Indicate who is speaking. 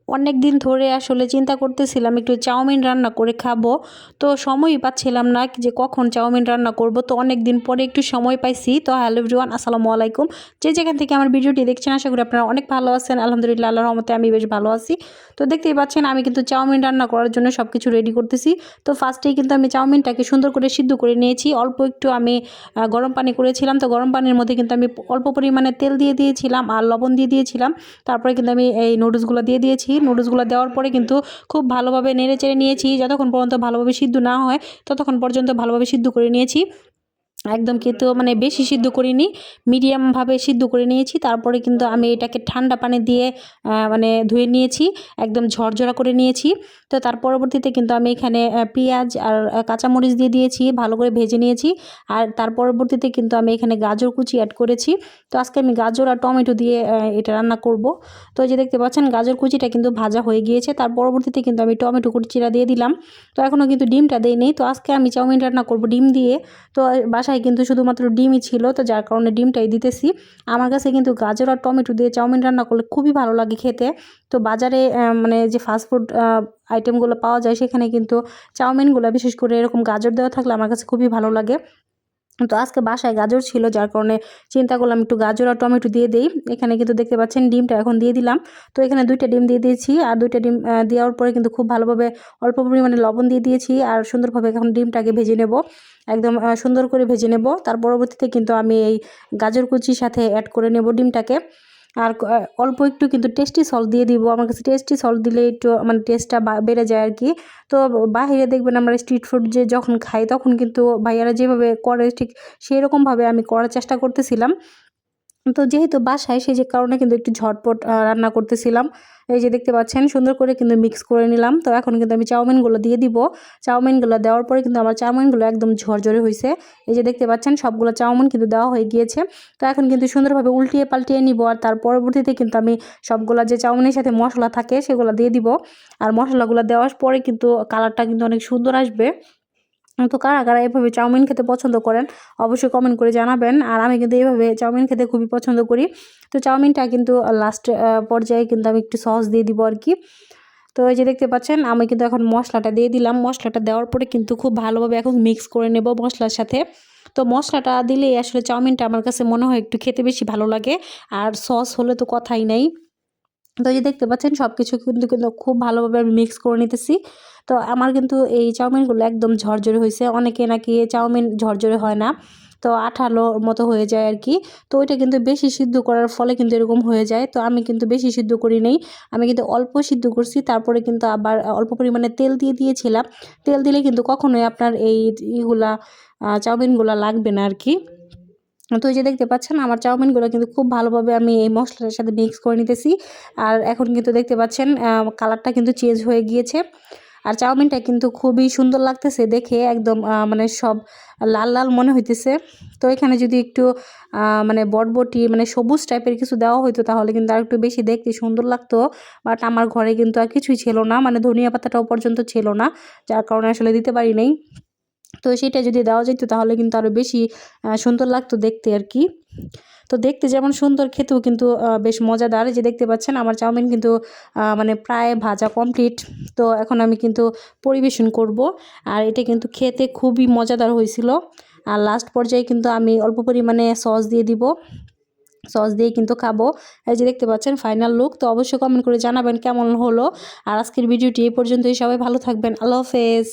Speaker 1: অনেক দিন ধরে আসলে চিন্তা করতেছিলাম একটু চাউমিন রান্না করে খাবো। তো সময়ই পাচ্ছিলাম না যে কখন চাউমিন রান্না করব। তো অনেক দিন পরে একটু সময় পাইছি। তো হ্যালো এভরিওয়ান, আসসালামু আলাইকুম। যে যেখান থেকে আমার ভিডিওটি দেখছেন আশা করি আপনারা অনেক ভালো আছেন। আলহামদুলিল্লাহ, আল্লাহর রহমতে আমি বেশ ভালো আছি। তো দেখতেই পাচ্ছেন আমি কিন্তু চাউমিন রান্না করার জন্য সব কিছু রেডি করতেছি। তো ফার্স্টেই কিন্তু আমি চাউমিনটাকে সুন্দর করে সিদ্ধ করে নিয়েছি। অল্প একটু আমি গরম পানি করেছিলাম। তো গরম পানির মধ্যে কিন্তু আমি অল্প পরিমাণে তেল দিয়ে দিয়েছিলাম আর লবণ দিয়ে দিয়েছিলাম। তারপরে কিন্তু আমি এই নুডলসগুলো দিয়ে দিয়েছি। নুডলসগুলো দেওয়ার পরে কিন্তু খুব ভালোভাবে নেড়েচেড়ে নিয়েছি। যতক্ষণ পর্যন্ত ভালোভাবে সিদ্ধ না হয় ততক্ষণ পর্যন্ত ভালোভাবে সিদ্ধ করে নিয়েছি। একদম কিন্তু মানে বেশি সিদ্ধ করিনি, মিডিয়ামভাবে সিদ্ধ করে নিয়েছি। তারপরে কিন্তু আমি এটাকে ঠান্ডা পানি দিয়ে মানে ধুয়ে নিয়েছি, একদম ঝরঝরা করে নিয়েছি। তো তার পরবর্তীতে কিন্তু আমি এখানে পেঁয়াজ আর কাঁচামরিচ দিয়ে দিয়েছি, ভালো করে ভেজে নিয়েছি। আর তার পরবর্তীতে কিন্তু আমি এখানে গাজর কুচি অ্যাড করেছি। তো আজকে আমি গাজর আর টমেটো দিয়ে এটা রান্না করব। তো এই যে দেখতে পাচ্ছেন গাজর কুচিটা কিন্তু ভাজা হয়ে গিয়েছে। তার পরবর্তীতে কিন্তু আমি টমেটো কুচিটা দিয়ে দিলাম। তো এখনও কিন্তু ডিমটা দেইনি। তো আজকে আমি চাউমিন রান্না করব ডিম দিয়ে। তো বাসায় কিন্তু শুধুমাত্র ডিমই ছিল, তো যার কারণে ডিমটাই দিতেছি। আমার কাছে কিন্তু গাজর আর টমেটো দিয়ে চাউমিন রান্না করলে খুবই ভালো লাগে খেতে। তো বাজারে মানে যে ফাস্টফুড আইটেমগুলো পাওয়া যায় সেখানে কিন্তু চাউমিনগুলো বিশেষ করে এরকম গাজর দেওয়া থাকলে আমার কাছে খুবই ভালো লাগে। তো আজকে বাসায় গাজর ছিল, যার কারণে চিন্তা করলাম একটু গাজর আর টমেটো দিয়ে দেই। এখানে কিন্তু দেখতে পাচ্ছেন ডিমটা এখন দিয়ে দিলাম। তো এখানে 2টা ডিম দিয়ে দিয়েছি। আর 2টা ডিম দেওয়ার পরে কিন্তু খুব ভালোভাবে অল্প পরিমাণে লবণ দিয়ে দিয়েছি। আর সুন্দরভাবে এখন ডিমটাকে ভেজে নেব, একদম সুন্দর করে ভেজে নেব। তার পরবর্তীতে কিন্তু আমি এই গাজর কুচির সাথে অ্যাড করে নেব ডিমটাকে। আর অল্প একটু কিন্তু টেস্টি সল্ট দিয়ে দিব। আমার কাছে টেস্টি সল্ট দিলে একটু মানে টেস্টটা বেড়ে যায় আর কি। তো বাহিরে দেখবেন আমরা স্ট্রিট ফুড যে যখন খাই তখন কিন্তু ভাইয়ারা যেভাবে করে ঠিক সেই রকমভাবে আমি করার চেষ্টা করতেছিলাম। তো যেহেতু বাসায় সেই যে কারণে কিন্তু একটু ঝটপট রান্না করতেছিলাম। এই যে দেখতে পাচ্ছেন সুন্দর করে কিন্তু মিক্স করে নিলাম। তো এখন কিন্তু আমি চাউমিনগুলো দিয়ে দিব। চাউমিনগুলো দেওয়ার পরে কিন্তু আমার চাউমিনগুলো একদম ঝরঝরে হয়েছে। এই যে দেখতে পাচ্ছেন সবগুলো চাউমিন কিন্তু দেওয়া হয়ে গিয়েছে। তো এখন কিন্তু সুন্দরভাবে উল্টিয়ে পাল্টিয়ে নিব। আর তার পরবর্তীতে কিন্তু আমি সবগুলা যে চাউমিনের সাথে মশলা থাকে সেগুলো দিয়ে দিব। আর মশলাগুলো দেওয়ার পরে কিন্তু কালারটা কিন্তু অনেক সুন্দর আসবে। তো কারা কারা এভাবে চাউমিন খেতে পছন্দ করেন অবশ্যই কমেন্ট করে জানাবেন। আর আমি কিন্তু এইভাবে চাউমিন খেতে খুবই পছন্দ করি। তো চাউমিনটা কিন্তু লাস্ট পর্যায়ে কিন্তু আমি একটু সস দিয়ে দিব আর কি। তো এই যে দেখতে পাচ্ছেন আমি কিন্তু এখন মশলাটা দিয়ে দিলাম। মশলাটা দেওয়ার পরে কিন্তু খুব ভালোভাবে এখন মিক্স করে নেব মশলার সাথে। তো মশলাটা দিলেই আসলে চাউমিনটা আমার কাছে মনে হয় একটু খেতে বেশি ভালো লাগে। আর সস হলে তো কথাই নেই। তো এই যে দেখতে পাচ্ছেন সবকিছু কিন্তু কিন্তু খুব ভালোভাবে আমি মিক্স করে নিতেছি। তো আমার কিন্তু এই চাউমিনগুলো একদম ঝরঝরে হয়েছে। অনেকে নাকি চাউমিন ঝরঝরে হয় না, তো আঠালো মতো হয়ে যায় আর কি। তো ওইটা কিন্তু বেশি সিদ্ধ করার ফলে কিন্তু এরকম হয়ে যায়। তো আমি কিন্তু বেশি সিদ্ধ করি নাই, আমি কিন্তু অল্প সিদ্ধ করছি। তারপরে কিন্তু আবার অল্প পরিমাণে তেল দিয়ে দিয়েছিলাম। তেল দিলে কিন্তু কখনোই আপনার এই ইগুলা চাউমিনগুলা লাগবে না আর কি। তো এই যে দেখতে পাচ্ছেন আমার চাউমিনগুলো কিন্তু খুব ভালোভাবে আমি এই মশলার সাথে মিক্স করে নিতেছি। আর এখন কিন্তু দেখতে পাচ্ছেন কালারটা কিন্তু চেঞ্জ হয়ে গিয়েছে। আর চাউমিনটা কিন্তু খুবই সুন্দর লাগতেছে দেখে, একদম মানে সব লাল লাল মনে হইতেছে। তো এখানে যদি একটু মানে বটবটি মানে সবুজ টাইপের কিছু দেওয়া হইতো তাহলে কিন্তু আর একটু বেশি দেখতে সুন্দর লাগতো। বাট আমার ঘরে কিন্তু আর কিছুই ছিল না, মানে ধনিয়া পাতাটাও পর্যন্ত ছিল না, যার কারণে আসলে দিতে পারি নাই। তো সেটা যদি দেওয়া যেত তাহলে কিন্তু আরও বেশি সুন্দর লাগতো দেখতে আর কি। তো দেখতে যেমন সুন্দর, খেতেও কিন্তু বেশ মজাদার। যে দেখতে পাচ্ছেন আমার চাউমিন কিন্তু মানে প্রায় ভাজা কমপ্লিট। তো এখন আমি কিন্তু পরিবেশন করব। আর এটা কিন্তু খেতে খুবই মজাদার হয়েছিল। আর লাস্ট পর্যায়ে কিন্তু আমি অল্প পরিমাণে সস দিয়ে দিব, সস দিয়ে কিন্তু খাবো। এই যে দেখতে পাচ্ছেন ফাইনাল লুক। তো অবশ্যই কমেন্ট করে জানাবেন কেমন হলো। আর আজকের ভিডিওটি এই পর্যন্তই। সবাই ভালো থাকবেন। আল্লাহ হাফেজ।